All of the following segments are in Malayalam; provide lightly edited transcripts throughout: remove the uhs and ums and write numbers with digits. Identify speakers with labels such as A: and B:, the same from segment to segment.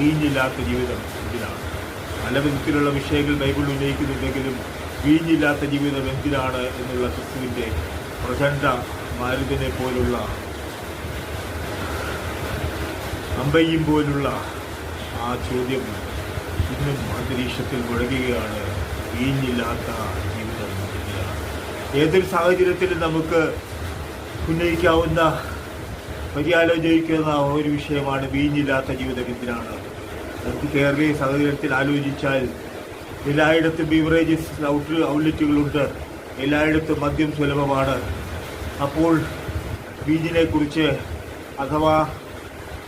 A: വീഞ്ഞില്ലാത്ത ജീവിതം എന്തിനാണ്? പല വിധത്തിലുള്ള വിഷയങ്ങൾ ബൈബിൾ ഉന്നയിക്കുന്നുണ്ടെങ്കിലും വീഞ്ഞില്ലാത്ത ജീവിതം എന്തിനാണ് എന്നുള്ള ക്രിസ്തുവിൻ്റെ പ്രചണ്ഡ മാരുതനെ പോലുള്ള അമ്പയ്യും പോലുള്ള ആ ചോദ്യം ഇന്നും അന്തരീക്ഷത്തിൽ മുഴങ്ങുകയാണ്. വീഞ്ഞില്ലാത്ത ജീവിതം എന്തിനാണ്? ഏതൊരു സാഹചര്യത്തിലും നമുക്ക് ഉന്നയിക്കാവുന്ന പര്യാലോചിക്കുന്ന ഒരു വിഷയമാണ് വീഞ്ഞില്ലാത്ത ജീവിതം എന്തിനാണ്. നമുക്ക് കേരളീയ സാഹചര്യത്തിൽ ആലോചിച്ചാൽ എല്ലായിടത്തും ബീവറേജസ് ഔട്ട്ലെറ്റുകളുണ്ട്, എല്ലായിടത്തും മദ്യം സുലഭമാണ്. അപ്പോൾ വീഞ്ഞിനെക്കുറിച്ച് അഥവാ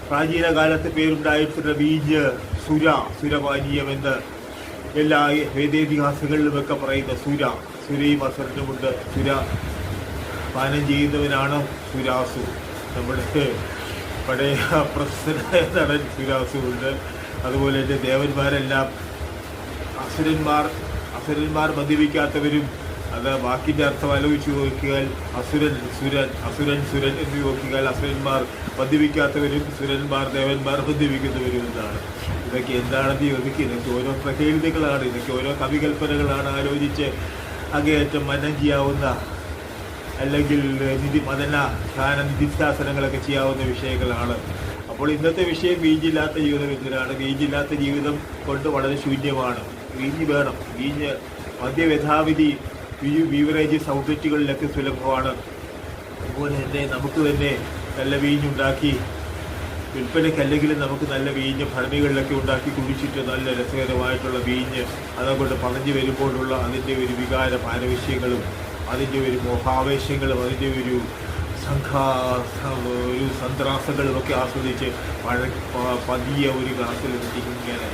A: പ്രാചീന കാലത്ത് പേരുണ്ടായിട്ടുള്ള വീഞ്ഞ് സുരപാനീയമെന്ന് എല്ലാ വേദേതിഹാസങ്ങളിലുമൊക്കെ പറയുന്ന സുരയും അസുരനുമുണ്ട്. സുര പാനം ചെയ്യുന്നവനാണ് സുരാസു. നമ്മുടെ പഴയ പ്രസിദ്ധനായ നടൻ സുരാസു ഉണ്ട്. അതുപോലെ തന്നെ ദേവന്മാരെല്ലാം അസുരന്മാർ മദ്യപിക്കാത്തവരും, അത് വാക്കിൻ്റെ അർത്ഥം ആലോചിച്ച് നോക്കിയാൽ സുരൻ എന്ന് നോക്കിയാൽ അസുരന്മാർ മദ്യപിക്കാത്തവരും ദേവന്മാർ മദ്യപിക്കുന്നവരും എന്നാണ്. ഇതൊക്കെ എന്താണെന്ന് ചോദിക്കുക. ഇതൊക്കെ ഓരോ പ്രകേന്ദ്രങ്ങളാണ്, ഇതൊക്കെ ഓരോ കവികൽപ്പനകളാണ്. ആലോചിച്ച് അങ്ങേയറ്റം മനനം ചെയ്യാവുന്ന, അല്ലെങ്കിൽ നിധിശാസനങ്ങളൊക്കെ ചെയ്യാവുന്ന വിഷയങ്ങളാണ്. അപ്പോൾ ഇന്നത്തെ വിഷയം വീഞ്ഞില്ലാത്ത ജീവിതം എന്തിനാണ്? വീഞ്ഞില്ലാത്ത ജീവിതം കൊണ്ട് വളരെ ശൂന്യമാണ്. വീഞ്ഞ് വേണം. വീഞ്ഞ് മദ്യയഥാവിധി ബീവറേജസ് ഔട്ട്ലെറ്റുകളിലൊക്കെ സുലഭമാണ്. അതുപോലെ തന്നെ നമുക്ക് തന്നെ നല്ല വീഞ്ഞുണ്ടാക്കി വിൽപ്പനയ്ക്കല്ലെങ്കിലും നമുക്ക് നല്ല വീഞ്ഞ് ഭരണികളിലൊക്കെ ഉണ്ടാക്കി കുടിച്ചിട്ട് നല്ല രസകരമായിട്ടുള്ള വീഞ്ഞ് അതുകൊണ്ട് പതഞ്ഞു വരുമ്പോഴുള്ള അതിൻ്റെ ഒരു വികാര പാരവശ്യങ്ങളും അതിൻ്റെ ഒരു മോഹാവേശങ്ങളും അതിൻ്റെ ഒരു സന്ത്രാസങ്ങളും ഒക്കെ ആസ്വദിച്ച് പതിയ ഒരു ഗ്ലാസ്സിൽ ഇങ്ങനെ